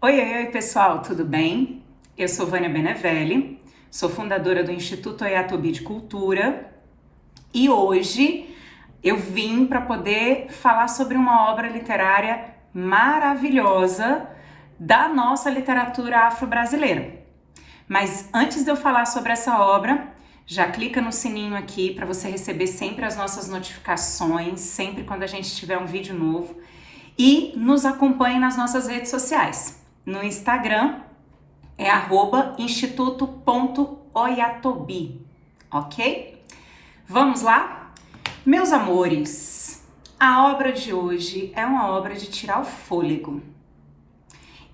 Oi, pessoal, tudo bem? Eu sou Vânia Benevelli, sou fundadora do Instituto Oyatobi de Cultura e hoje eu vim para poder falar sobre uma obra literária maravilhosa da nossa literatura afro-brasileira. Mas antes de eu falar sobre essa obra, já clica no sininho aqui para você receber sempre as nossas notificações, sempre quando a gente tiver um vídeo novo, e nos acompanhe nas nossas redes sociais. No Instagram é @instituto.oyatobi, ok? Vamos lá? Meus amores, a obra de hoje é uma obra de tirar o fôlego.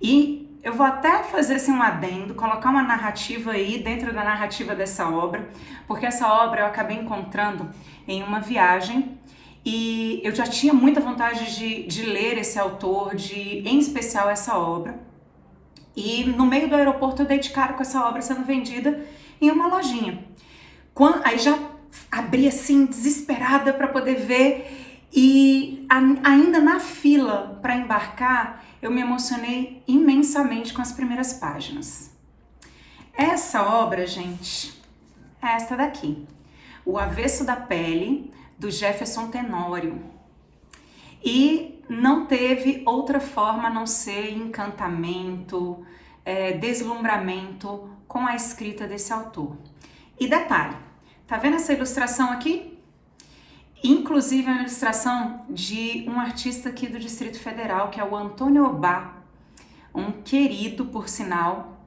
E eu vou até fazer assim um adendo, colocar uma narrativa aí dentro da narrativa dessa obra, porque essa obra eu acabei encontrando em uma viagem e eu já tinha muita vontade de ler esse autor, em especial essa obra. E no meio do aeroporto eu dei de cara com essa obra sendo vendida em uma lojinha. Aí já abri assim, desesperada para poder ver, e ainda na fila para embarcar, eu me emocionei imensamente com as primeiras páginas. Essa obra, gente, é essa daqui. O Avesso da Pele, do Jefferson Tenório. E não teve outra forma a não ser encantamento, deslumbramento com a escrita desse autor. E detalhe, tá vendo essa ilustração aqui? Inclusive é uma ilustração de um artista aqui do Distrito Federal, que é o Antônio Obá, um querido, por sinal,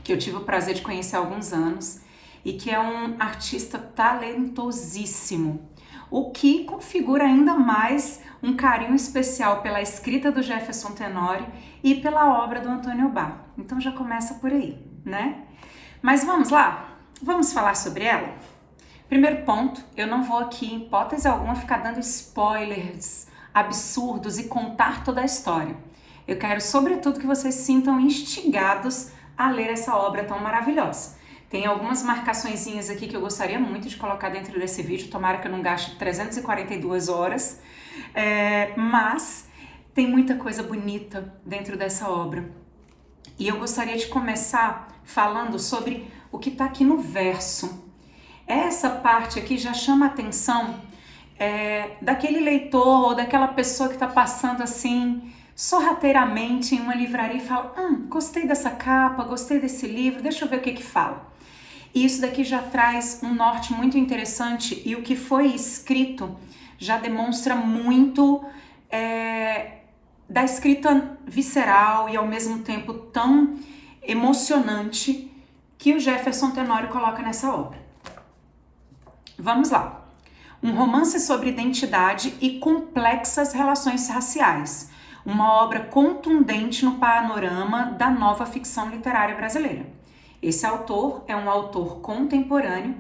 que eu tive o prazer de conhecer há alguns anos, e que é um artista talentosíssimo, o que configura ainda mais um carinho especial pela escrita do Jefferson Tenório e pela obra do Antônio Obá. Então já começa por aí, né? Mas vamos lá? Vamos falar sobre ela? Primeiro ponto, eu não vou aqui, em hipótese alguma, ficar dando spoilers absurdos e contar toda a história. Eu quero, sobretudo, que vocês se sintam instigados a ler essa obra tão maravilhosa. Tem algumas marcaçõezinhas aqui que eu gostaria muito de colocar dentro desse vídeo, tomara que eu não gaste 342 horas, mas tem muita coisa bonita dentro dessa obra. E eu gostaria de começar falando sobre o que está aqui no verso. Essa parte aqui já chama a atenção daquele leitor ou daquela pessoa que está passando assim sorrateiramente em uma livraria e fala: gostei dessa capa, gostei desse livro, deixa eu ver o que fala. E isso daqui já traz um norte muito interessante, e o que foi escrito já demonstra muito da escrita visceral e ao mesmo tempo tão emocionante que o Jefferson Tenório coloca nessa obra. Vamos lá. Um romance sobre identidade e complexas relações raciais. Uma obra contundente no panorama da nova ficção literária brasileira. Esse autor é um autor contemporâneo,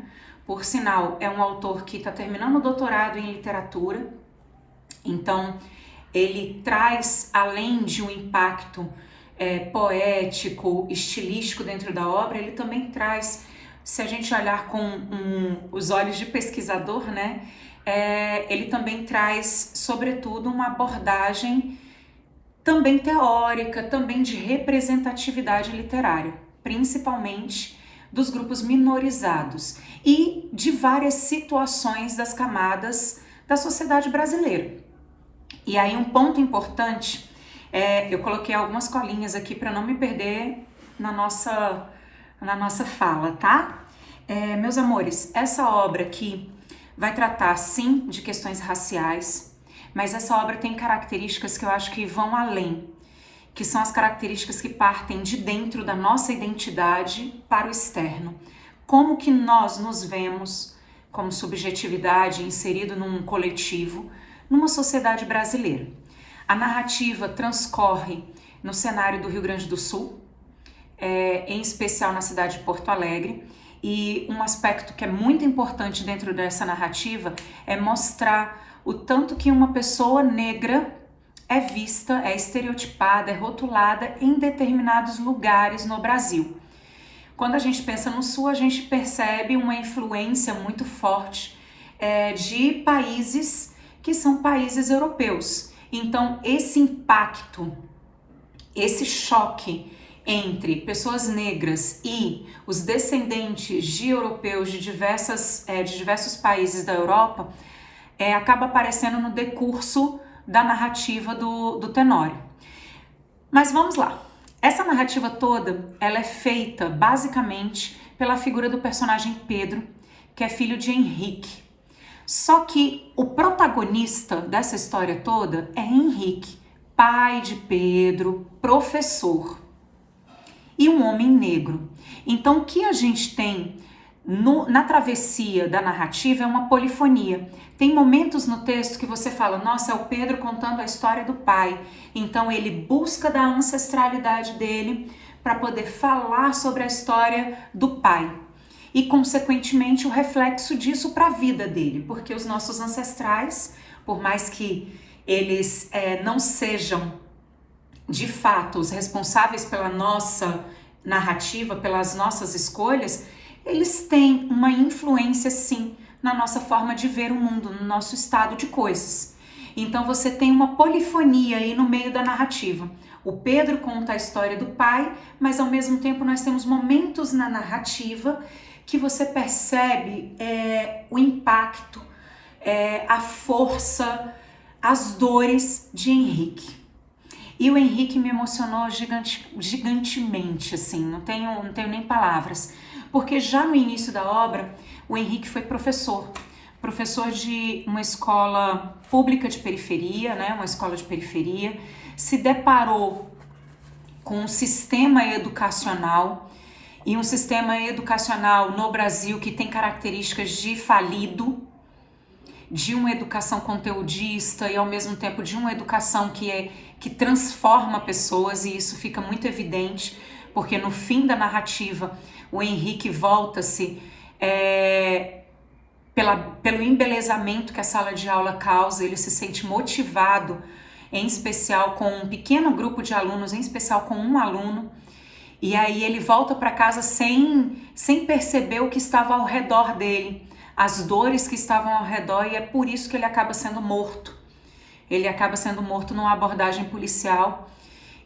por sinal, é um autor que está terminando o doutorado em literatura, então ele traz, além de um impacto poético, estilístico dentro da obra, ele também traz, se a gente olhar com os olhos de pesquisador, né, ele também traz, sobretudo, uma abordagem também teórica, também de representatividade literária, principalmente dos grupos minorizados e de várias situações das camadas da sociedade brasileira. E aí um ponto importante, eu coloquei algumas colinhas aqui para não me perder na nossa fala, tá? Meus amores, essa obra aqui vai tratar sim de questões raciais, mas essa obra tem características que eu acho que vão além, que são as características que partem de dentro da nossa identidade para o externo. Como que nós nos vemos como subjetividade inserido num coletivo, numa sociedade brasileira. A narrativa transcorre no cenário do Rio Grande do Sul, em especial na cidade de Porto Alegre, e um aspecto que é muito importante dentro dessa narrativa é mostrar o tanto que uma pessoa negra é vista, é estereotipada, é rotulada em determinados lugares no Brasil. Quando a gente pensa no Sul, a gente percebe uma influência muito forte de países que são países europeus. Então, esse impacto esse choque entre pessoas negras e os descendentes de europeus de diversos países da Europa acaba aparecendo no decurso da narrativa do Tenório. Mas vamos lá. Essa narrativa toda, ela é feita basicamente pela figura do personagem Pedro, que é filho de Henrique. Só que o protagonista dessa história toda é Henrique, pai de Pedro, professor e um homem negro. Então o que a gente tem na travessia da narrativa é uma polifonia. Tem momentos no texto que você fala, nossa, é o Pedro contando a história do pai. Então ele busca da ancestralidade dele para poder falar sobre a história do pai. E, consequentemente, o reflexo disso para a vida dele. Porque os nossos ancestrais, por mais que eles não sejam, de fato, os responsáveis pela nossa narrativa, pelas nossas escolhas, eles têm uma influência, sim, na nossa forma de ver o mundo, no nosso estado de coisas. Então você tem uma polifonia aí no meio da narrativa. O Pedro conta a história do pai, mas ao mesmo tempo nós temos momentos na narrativa que você percebe o impacto, a força, as dores de Henrique. E o Henrique me emocionou gigantemente, assim, não tenho nem palavras. Porque já no início da obra, o Henrique foi professor de uma escola pública de periferia, né, uma escola de periferia, se deparou com um sistema educacional, e um sistema educacional no Brasil que tem características de falido, de uma educação conteudista e ao mesmo tempo de uma educação que transforma pessoas, e isso fica muito evidente, porque no fim da narrativa o Henrique volta-se pelo embelezamento que a sala de aula causa, ele se sente motivado, em especial com um pequeno grupo de alunos, em especial com um aluno, e aí ele volta para casa sem perceber o que estava ao redor dele, as dores que estavam ao redor, e é por isso que ele acaba sendo morto. Ele acaba sendo morto numa abordagem policial,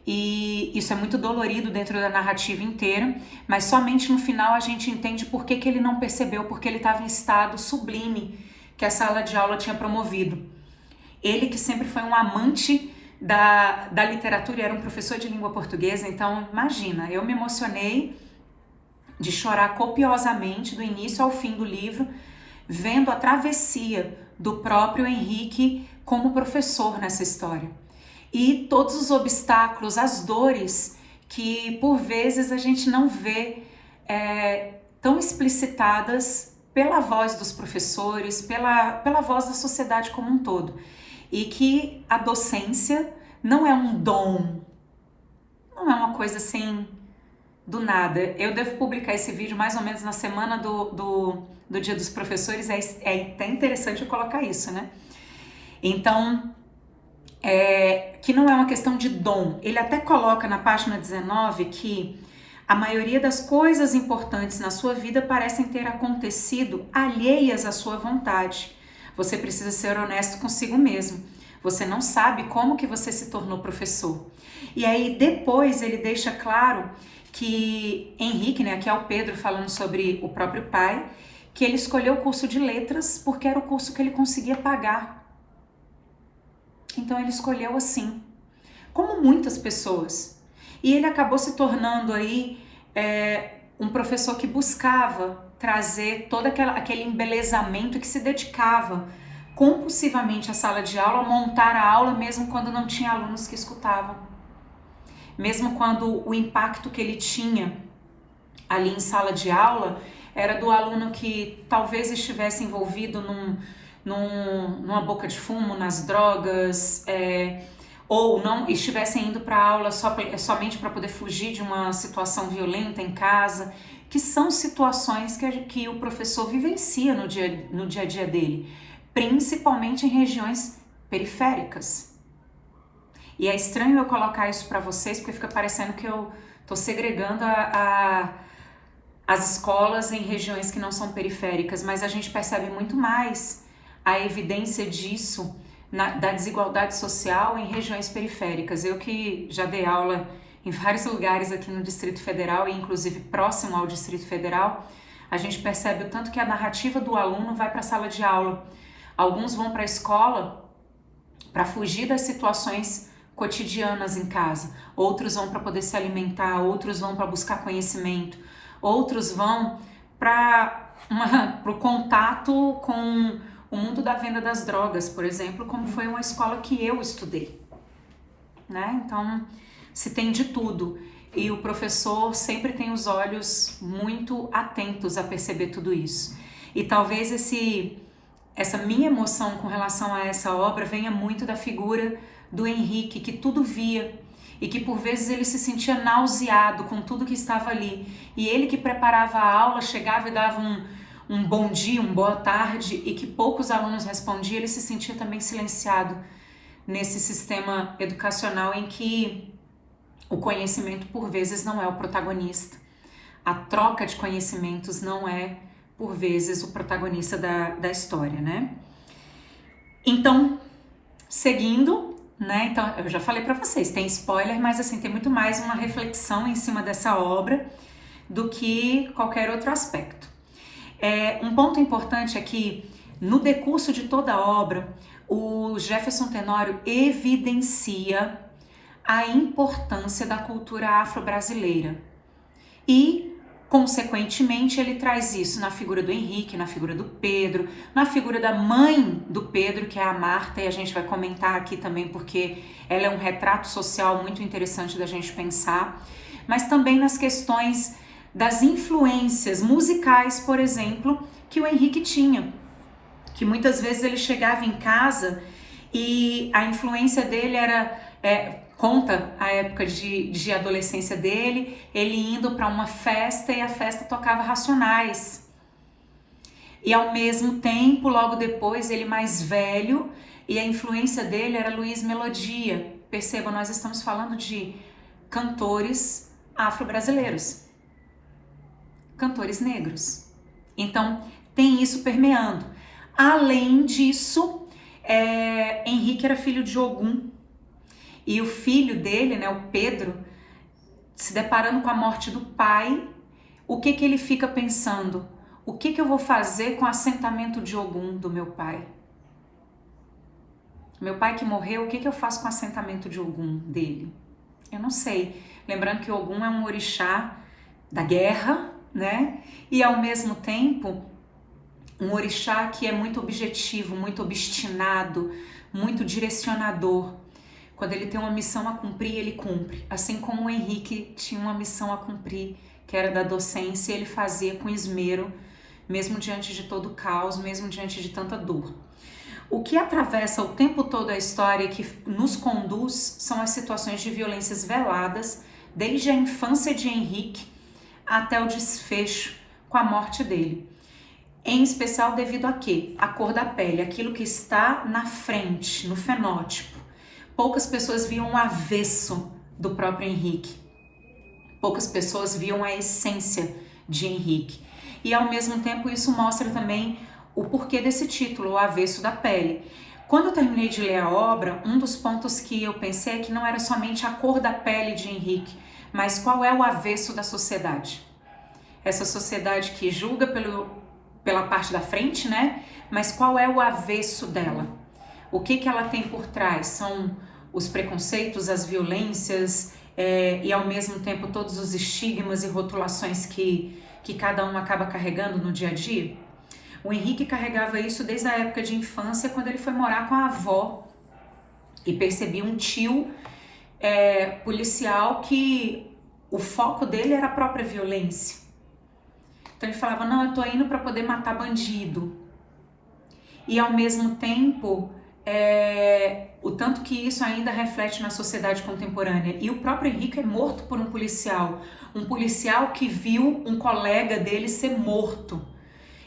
e isso é muito dolorido dentro da narrativa inteira, mas somente no final a gente entende por que ele não percebeu, porque ele estava em estado sublime que a sala de aula tinha promovido. Ele que sempre foi um amante da literatura e era um professor de língua portuguesa, então imagina, eu me emocionei de chorar copiosamente do início ao fim do livro, vendo a travessia do próprio Henrique como professor nessa história. E todos os obstáculos, as dores que por vezes a gente não vê tão explicitadas pela voz dos professores, pela voz da sociedade como um todo. E que a docência não é um dom, não é uma coisa assim do nada. Eu devo publicar esse vídeo mais ou menos na semana do Dia dos Professores, é até interessante eu colocar isso, né? Então, que não é uma questão de dom. Ele até coloca na página 19 que a maioria das coisas importantes na sua vida parecem ter acontecido alheias à sua vontade. Você precisa ser honesto consigo mesmo. Você não sabe como que você se tornou professor. E aí depois ele deixa claro que Henrique, né, aqui é o Pedro falando sobre o próprio pai, que ele escolheu o curso de letras porque era o curso que ele conseguia pagar. Então ele escolheu assim, como muitas pessoas. E ele acabou se tornando aí um professor que buscava trazer todo aquele embelezamento, que se dedicava compulsivamente à sala de aula, a montar a aula mesmo quando não tinha alunos que escutavam. Mesmo quando o impacto que ele tinha ali em sala de aula era do aluno que talvez estivesse envolvido numa boca de fumo, nas drogas, ou não estivessem indo para a aula somente para poder fugir de uma situação violenta em casa, que são situações que o professor vivencia no dia a dia dele, principalmente em regiões periféricas. E é estranho eu colocar isso para vocês, porque fica parecendo que eu estou segregando as escolas em regiões que não são periféricas, mas a gente percebe muito mais a evidência disso da desigualdade social em regiões periféricas. Eu que já dei aula em vários lugares aqui no Distrito Federal e inclusive próximo ao Distrito Federal, a gente percebe o tanto que a narrativa do aluno vai para a sala de aula. Alguns vão para a escola para fugir das situações cotidianas em casa, outros vão para poder se alimentar, outros vão para buscar conhecimento, outros vão para o contato com o mundo da venda das drogas, por exemplo, como foi uma escola que eu estudei, né? Então, se tem de tudo e o professor sempre tem os olhos muito atentos a perceber tudo isso. E talvez essa minha emoção com relação a essa obra venha muito da figura do Henrique, que tudo via e que por vezes ele se sentia nauseado com tudo que estava ali. E ele que preparava a aula, chegava e dava um bom dia, uma boa tarde, e que poucos alunos respondiam, ele se sentia também silenciado nesse sistema educacional em que o conhecimento por vezes não é o protagonista. A troca de conhecimentos não é por vezes o protagonista da história, né? Então, seguindo, né? Então, eu já falei para vocês, tem spoiler, mas assim, tem muito mais uma reflexão em cima dessa obra do que qualquer outro aspecto. Um ponto importante é que, no decurso de toda a obra, o Jefferson Tenório evidencia a importância da cultura afro-brasileira e, consequentemente, ele traz isso na figura do Henrique, na figura do Pedro, na figura da mãe do Pedro, que é a Marta, e a gente vai comentar aqui também porque ela é um retrato social muito interessante da gente pensar, mas também nas questões das influências musicais, por exemplo, que o Henrique tinha, que muitas vezes ele chegava em casa e a influência dele era... conta a época de adolescência dele, ele indo para uma festa e a festa tocava Racionais. E ao mesmo tempo, logo depois, ele mais velho, e a influência dele era Luiz Melodia. Percebam, nós estamos falando de cantores afro-brasileiros, cantores negros. Então, tem isso permeando. Além disso, Henrique era filho de Ogum, e o filho dele, né, o Pedro, se deparando com a morte do pai, o que ele fica pensando? O que eu vou fazer com o assentamento de Ogum do meu pai? Meu pai que morreu, o que eu faço com o assentamento de Ogum dele? Eu não sei. Lembrando que Ogum é um orixá da guerra, né? E ao mesmo tempo, um orixá que é muito objetivo, muito obstinado, muito direcionador. Quando ele tem uma missão a cumprir, ele cumpre. Assim como o Henrique tinha uma missão a cumprir, que era da docência, ele fazia com esmero, mesmo diante de todo o caos, mesmo diante de tanta dor. O que atravessa o tempo todo a história e que nos conduz são as situações de violências veladas, desde a infância de Henrique até o desfecho com a morte dele. Em especial devido a quê? A cor da pele, aquilo que está na frente, no fenótipo. Poucas pessoas viam o avesso do próprio Henrique. Poucas pessoas viam a essência de Henrique. E ao mesmo tempo isso mostra também o porquê desse título, o avesso da pele. Quando eu terminei de ler a obra, um dos pontos que eu pensei é que não era somente a cor da pele de Henrique, mas qual é o avesso da sociedade. Essa sociedade que julga pela parte da frente, né? Mas qual é o avesso dela? O que ela tem por trás? São os preconceitos, as violências e ao mesmo tempo todos os estigmas e rotulações que cada um acaba carregando no dia a dia? O Henrique carregava isso desde a época de infância, quando ele foi morar com a avó e percebia um tio policial que o foco dele era a própria violência. Então ele falava, não, eu tô indo para poder matar bandido. E ao mesmo tempo, o tanto que isso ainda reflete na sociedade contemporânea. E o próprio Henrique é morto por um policial que viu um colega dele ser morto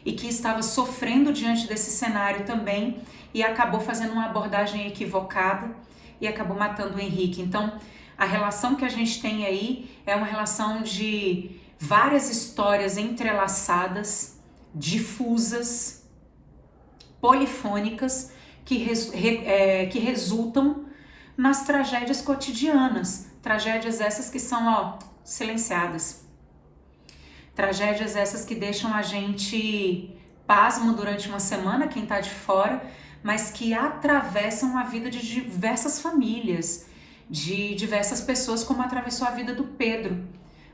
e que estava sofrendo diante desse cenário também e acabou fazendo uma abordagem equivocada e acabou matando o Henrique. Então, a relação que a gente tem aí é uma relação de várias histórias entrelaçadas, difusas, polifônicas, que resultam nas tragédias cotidianas. Tragédias essas que são, silenciadas. Tragédias essas que deixam a gente pasmo durante uma semana, quem tá de fora, mas que atravessam a vida de diversas famílias, de diversas pessoas, como atravessou a vida do Pedro.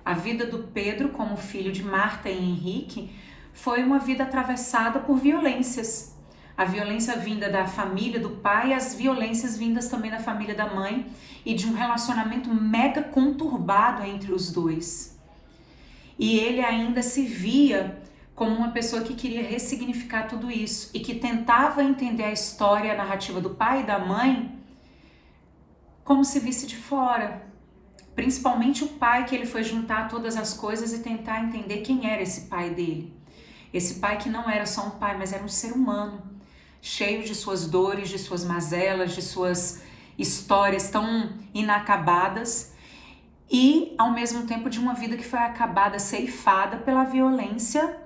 A vida do Pedro, como filho de Marta e Henrique, foi uma vida atravessada por violências. A violência vinda da família do pai, as violências vindas também da família da mãe e de um relacionamento mega conturbado entre os dois. E ele ainda se via como uma pessoa que queria ressignificar tudo isso e que tentava entender a história, a narrativa do pai e da mãe como se visse de fora. Principalmente o pai, que ele foi juntar todas as coisas e tentar entender quem era esse pai dele. Esse pai que não era só um pai, mas era um ser humano, cheio de suas dores, de suas mazelas, de suas histórias tão inacabadas e, ao mesmo tempo, de uma vida que foi acabada, ceifada pela violência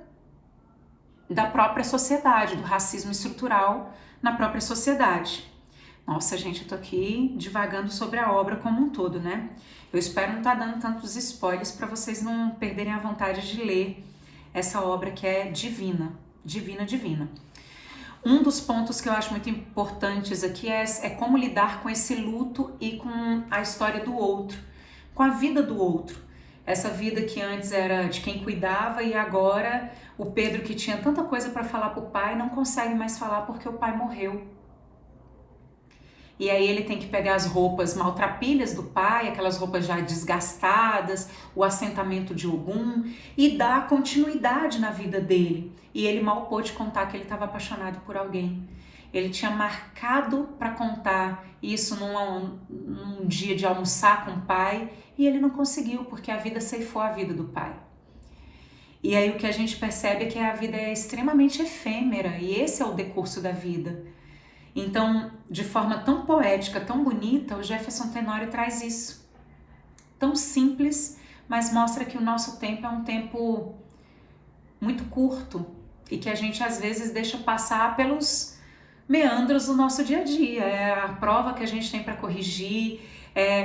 da própria sociedade, do racismo estrutural na própria sociedade. Nossa, gente, eu tô aqui divagando sobre a obra como um todo, né? Eu espero não estar dando tantos spoilers para vocês não perderem a vontade de ler essa obra que é divina, divina, divina. Um dos pontos que eu acho muito importantes aqui é como lidar com esse luto e com a história do outro, com a vida do outro. Essa vida que antes era de quem cuidava e agora o Pedro, que tinha tanta coisa para falar pro pai, não consegue mais falar porque o pai morreu. E aí ele tem que pegar as roupas maltrapilhas do pai, aquelas roupas já desgastadas, o assentamento de Ogum, e dar continuidade na vida dele. E ele mal pôde contar que ele estava apaixonado por alguém. Ele tinha marcado para contar isso num dia de almoçar com o pai, e ele não conseguiu, porque a vida ceifou a vida do pai. E aí o que a gente percebe é que a vida é extremamente efêmera, e esse é o decurso da vida. Então, de forma tão poética, tão bonita, o Jefferson Tenório traz isso. Tão simples, mas mostra que o nosso tempo é um tempo muito curto e que a gente às vezes deixa passar pelos meandros do nosso dia a dia. É a prova que a gente tem para corrigir,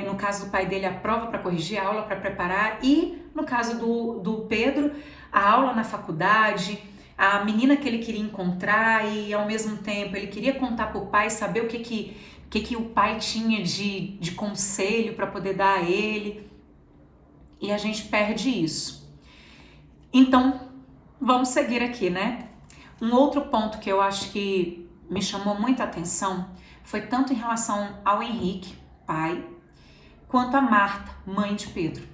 no caso do pai dele, a prova para corrigir, a aula para preparar, e no caso do Pedro, a aula na faculdade, a menina que ele queria encontrar e ao mesmo tempo ele queria contar pro pai, saber o que o pai tinha de conselho para poder dar a ele, e a gente perde isso. Então, vamos seguir aqui, né? Um outro ponto que eu acho que me chamou muita atenção foi tanto em relação ao Henrique, pai, quanto a Marta, mãe de Pedro.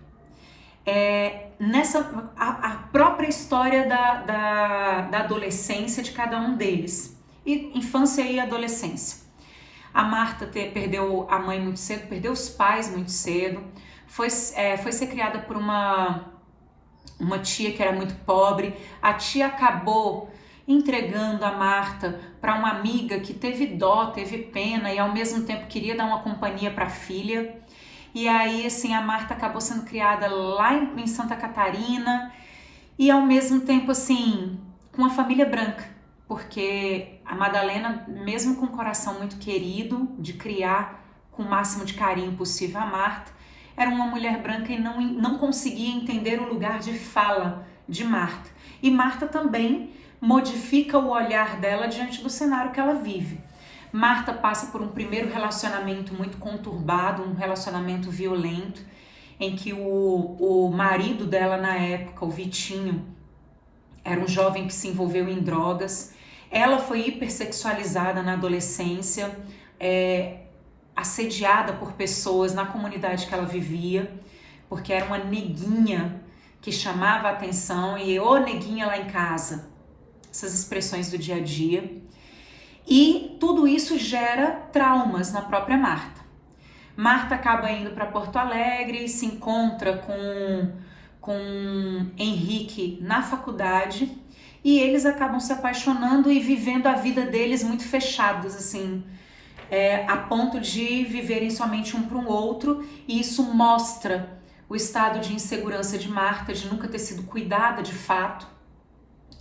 A própria história da adolescência de cada um deles, e infância e adolescência. A Marta perdeu a mãe muito cedo, perdeu os pais muito cedo, foi ser criada por uma tia que era muito pobre. A tia acabou entregando a Marta para uma amiga que teve dó, teve pena e ao mesmo tempo queria dar uma companhia para a filha. E aí, assim, a Marta acabou sendo criada lá em Santa Catarina e ao mesmo tempo, assim, com uma família branca, porque a Madalena, mesmo com um coração muito querido, de criar com o máximo de carinho possível a Marta, era uma mulher branca e não conseguia entender o lugar de fala de Marta. E Marta também modifica o olhar dela diante do cenário que ela vive. Marta passa por um primeiro relacionamento muito conturbado, um relacionamento violento, em que o marido dela na época, o Vitinho, era um jovem que se envolveu em drogas. Ela foi hipersexualizada na adolescência, assediada por pessoas na comunidade que ela vivia, porque era uma neguinha que chamava a atenção e ô neguinha lá em casa, essas expressões do dia a dia. E tudo isso gera traumas na própria Marta. Marta acaba indo para Porto Alegre, se encontra com Henrique na faculdade e eles acabam se apaixonando e vivendo a vida deles muito fechados, assim, a ponto de viverem somente um para o outro, e isso mostra o estado de insegurança de Marta, de nunca ter sido cuidada de fato,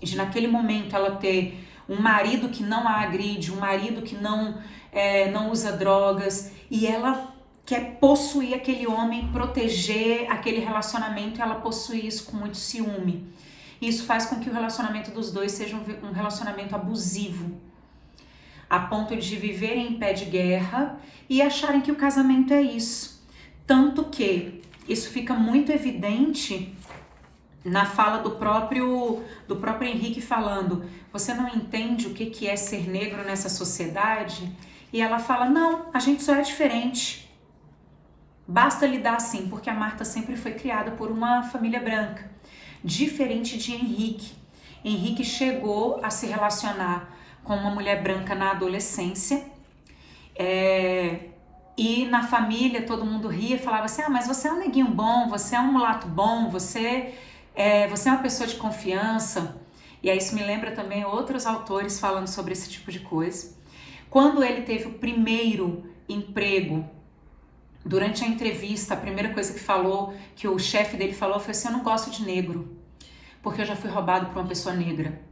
de naquele momento ela ter um marido que não a agride, um marido que não usa drogas, e ela quer possuir aquele homem, proteger aquele relacionamento, e ela possui isso com muito ciúme. Isso faz com que o relacionamento dos dois seja um relacionamento abusivo, a ponto de viverem em pé de guerra e acharem que o casamento é isso. Tanto que isso fica muito evidente na fala do próprio Henrique falando: você não entende o que é ser negro nessa sociedade? E ela fala: não, a gente só é diferente. Basta lidar assim, porque a Marta sempre foi criada por uma família branca. Diferente de Henrique. Henrique chegou a se relacionar com uma mulher branca na adolescência, e na família todo mundo ria e falava assim: mas você é um neguinho bom, você é um mulato bom, você é uma pessoa de confiança. E aí isso me lembra também outros autores falando sobre esse tipo de coisa. Quando ele teve o primeiro emprego, durante a entrevista, a primeira coisa que o chefe dele falou foi assim: eu não gosto de negro, porque eu já fui roubado por uma pessoa negra.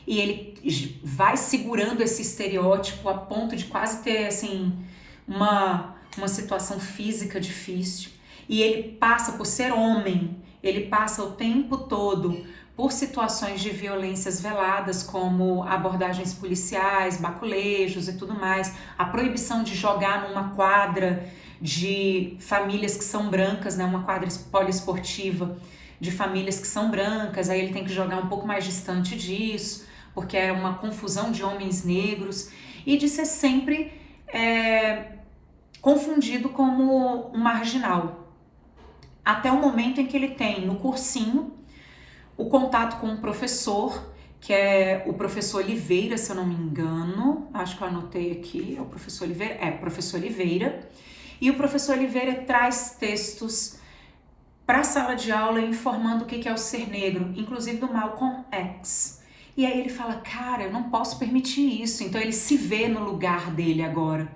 E ele vai segurando esse estereótipo a ponto de quase ter, assim, uma situação física difícil. E ele passa, por ser homem, ele passa o tempo todo por situações de violências veladas, como abordagens policiais, baculejos e tudo mais, a proibição de jogar numa quadra de famílias que são brancas, né, uma quadra poliesportiva de famílias que são brancas, aí ele tem que jogar um pouco mais distante disso, porque é uma confusão de homens negros, e de ser sempre confundido como um marginal. Até o momento em que ele tem, no cursinho, o contato com um professor, que é o professor Oliveira, se eu não me engano, acho que eu anotei aqui, é o professor Oliveira, professor Oliveira, e o professor Oliveira traz textos para a sala de aula informando o que é o ser negro, inclusive do Malcolm X. E aí ele fala: cara, eu não posso permitir isso. Então ele se vê no lugar dele agora.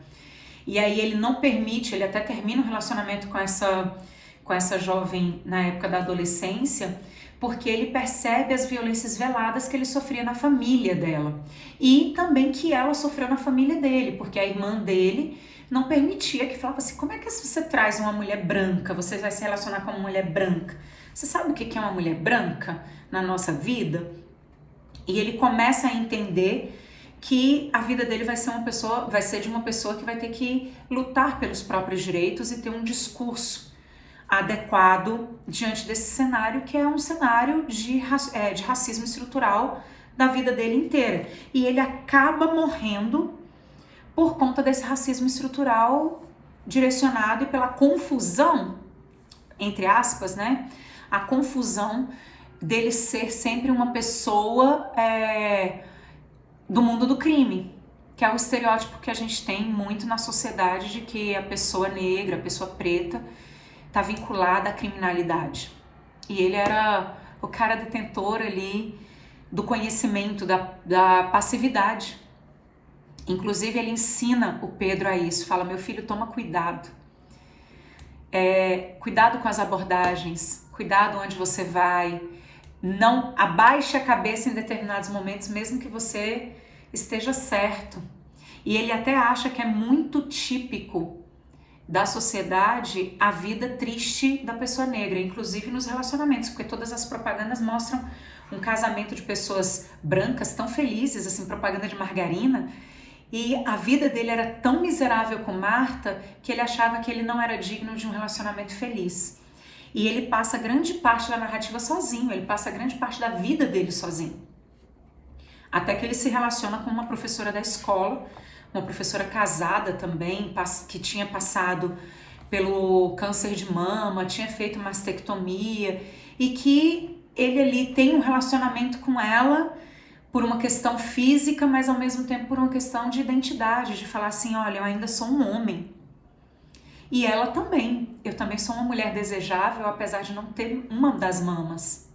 E aí ele não permite, ele até termina o relacionamento com essa jovem na época da adolescência, porque ele percebe as violências veladas que ele sofria na família dela. E também que ela sofreu na família dele, porque a irmã dele não permitia, que falava assim: como é que você traz uma mulher branca, você vai se relacionar com uma mulher branca? Você sabe o que é uma mulher branca na nossa vida? E ele começa a entender que a vida dele vai ser de uma pessoa que vai ter que lutar pelos próprios direitos e ter um discurso adequado diante desse cenário, que é um cenário de racismo estrutural da vida dele inteira. E ele acaba morrendo por conta desse racismo estrutural direcionado e pela confusão, entre aspas, né? A confusão dele ser sempre uma pessoa do mundo do crime, que é o estereótipo que a gente tem muito na sociedade de que a pessoa negra, a pessoa preta, está vinculada à criminalidade. E ele era o cara detentor ali do conhecimento, da passividade. Inclusive ele ensina o Pedro a isso, fala: meu filho, toma cuidado. Cuidado com as abordagens, cuidado onde você vai, não abaixe a cabeça em determinados momentos, mesmo que você esteja certo. E ele até acha que é muito típico da sociedade a vida triste da pessoa negra, inclusive nos relacionamentos, porque todas as propagandas mostram um casamento de pessoas brancas tão felizes, assim, propaganda de margarina, e a vida dele era tão miserável com Marta que ele achava que ele não era digno de um relacionamento feliz. E ele passa grande parte da narrativa sozinho, ele passa grande parte da vida dele sozinho. Até que ele se relaciona com uma professora da escola, uma professora casada também, que tinha passado pelo câncer de mama, tinha feito mastectomia, e que ele ali tem um relacionamento com ela por uma questão física, mas ao mesmo tempo por uma questão de identidade, de falar assim: olha, eu ainda sou um homem. E ela também, eu também sou uma mulher desejável, apesar de não ter uma das mamas.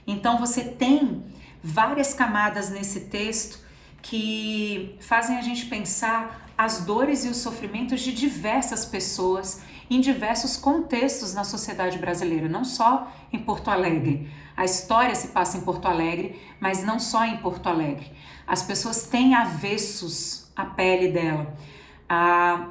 Então você tem várias camadas nesse texto que fazem a gente pensar as dores e os sofrimentos de diversas pessoas em diversos contextos na sociedade brasileira, não só em Porto Alegre. A história se passa em Porto Alegre, mas não só em Porto Alegre. As pessoas têm avessos à pele dela. A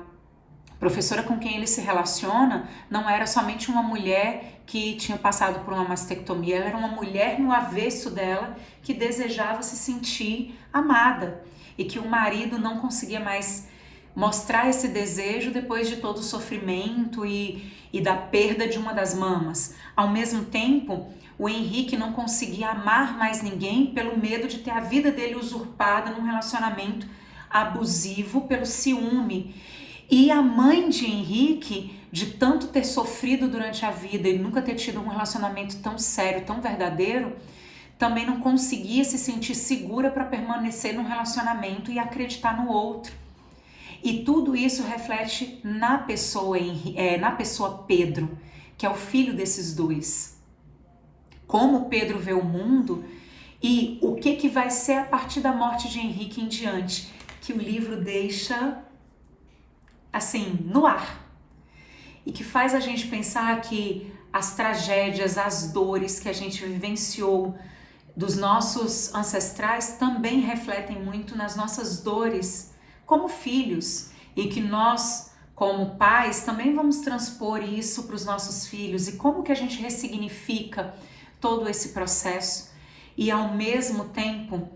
professora com quem ele se relaciona não era somente uma mulher que tinha passado por uma mastectomia, ela era uma mulher no avesso dela que desejava se sentir amada e que o marido não conseguia mais mostrar esse desejo depois de todo o sofrimento e da perda de uma das mamas. Ao mesmo tempo, o Henrique não conseguia amar mais ninguém pelo medo de ter a vida dele usurpada num relacionamento abusivo pelo ciúme. E a mãe de Henrique, de tanto ter sofrido durante a vida e nunca ter tido um relacionamento tão sério, tão verdadeiro, também não conseguia se sentir segura para permanecer num relacionamento e acreditar no outro. E tudo isso reflete na pessoa Pedro, que é o filho desses dois. Como Pedro vê o mundo e o que vai ser a partir da morte de Henrique em diante, que o livro deixa assim, no ar. E que faz a gente pensar que as tragédias, as dores que a gente vivenciou dos nossos ancestrais também refletem muito nas nossas dores como filhos, e que nós, como pais, também vamos transpor isso para os nossos filhos, e como que a gente ressignifica todo esse processo e ao mesmo tempo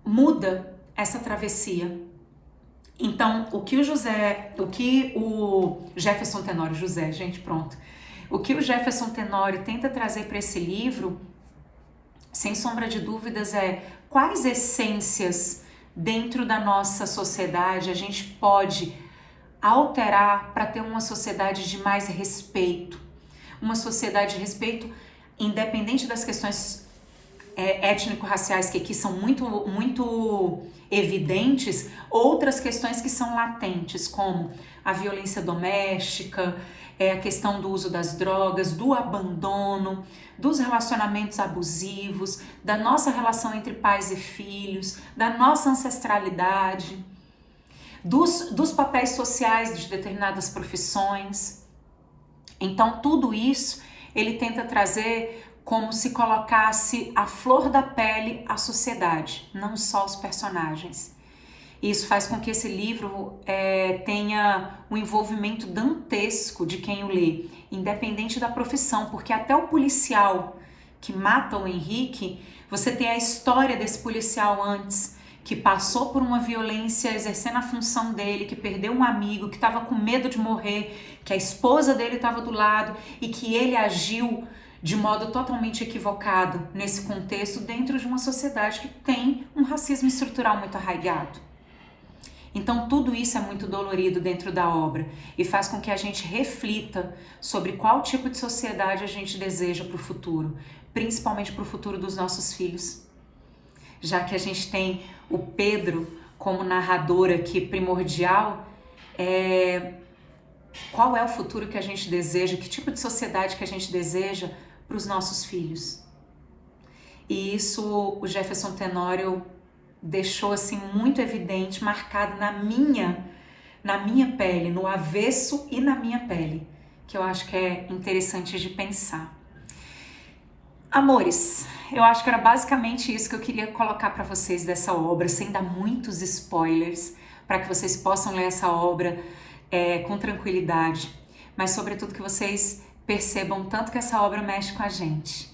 muda essa travessia. Então, o que o Jefferson Tenório, o que o Jefferson Tenório tenta trazer para esse livro, sem sombra de dúvidas, é quais essências dentro da nossa sociedade a gente pode alterar para ter uma sociedade de mais respeito. Uma sociedade de respeito independente das questões étnico-raciais que aqui são muito evidentes, outras questões que são latentes, como a violência doméstica, a questão do uso das drogas, do abandono, dos relacionamentos abusivos, da nossa relação entre pais e filhos, da nossa ancestralidade, dos papéis sociais de determinadas profissões. Então, tudo isso ele tenta trazer como se colocasse à flor da pele a sociedade, não só os personagens. Isso faz com que esse livro tenha um envolvimento dantesco de quem o lê, independente da profissão, porque até o policial que mata o Henrique, você tem a história desse policial antes, que passou por uma violência exercendo a função dele, que perdeu um amigo, que estava com medo de morrer, que a esposa dele estava do lado e que ele agiu de modo totalmente equivocado nesse contexto dentro de uma sociedade que tem um racismo estrutural muito arraigado. Então tudo isso é muito dolorido dentro da obra e faz com que a gente reflita sobre qual tipo de sociedade a gente deseja para o futuro, principalmente para o futuro dos nossos filhos. Já que a gente tem o Pedro como narrador aqui primordial, qual é o futuro que a gente deseja, que tipo de sociedade que a gente deseja para os nossos filhos? E isso o Jefferson Tenório deixou assim muito evidente, marcado na minha pele, no avesso e na minha pele, que eu acho que é interessante de pensar. Amores, eu acho que era basicamente isso que eu queria colocar para vocês dessa obra, sem dar muitos spoilers, para que vocês possam ler essa obra com tranquilidade, mas sobretudo que vocês percebam tanto que essa obra mexe com a gente.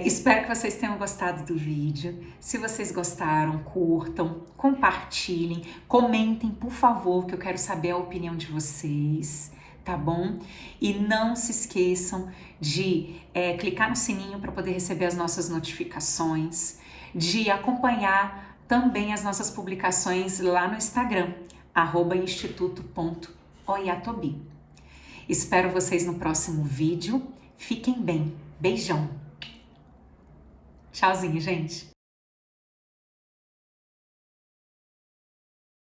Espero que vocês tenham gostado do vídeo. Se vocês gostaram, curtam, compartilhem, comentem, por favor, que eu quero saber a opinião de vocês, tá bom? E não se esqueçam de clicar no sininho para poder receber as nossas notificações, de acompanhar também as nossas publicações lá no Instagram, @instituto.oyatobi. Espero vocês no próximo vídeo. Fiquem bem. Beijão. Tchauzinho, gente.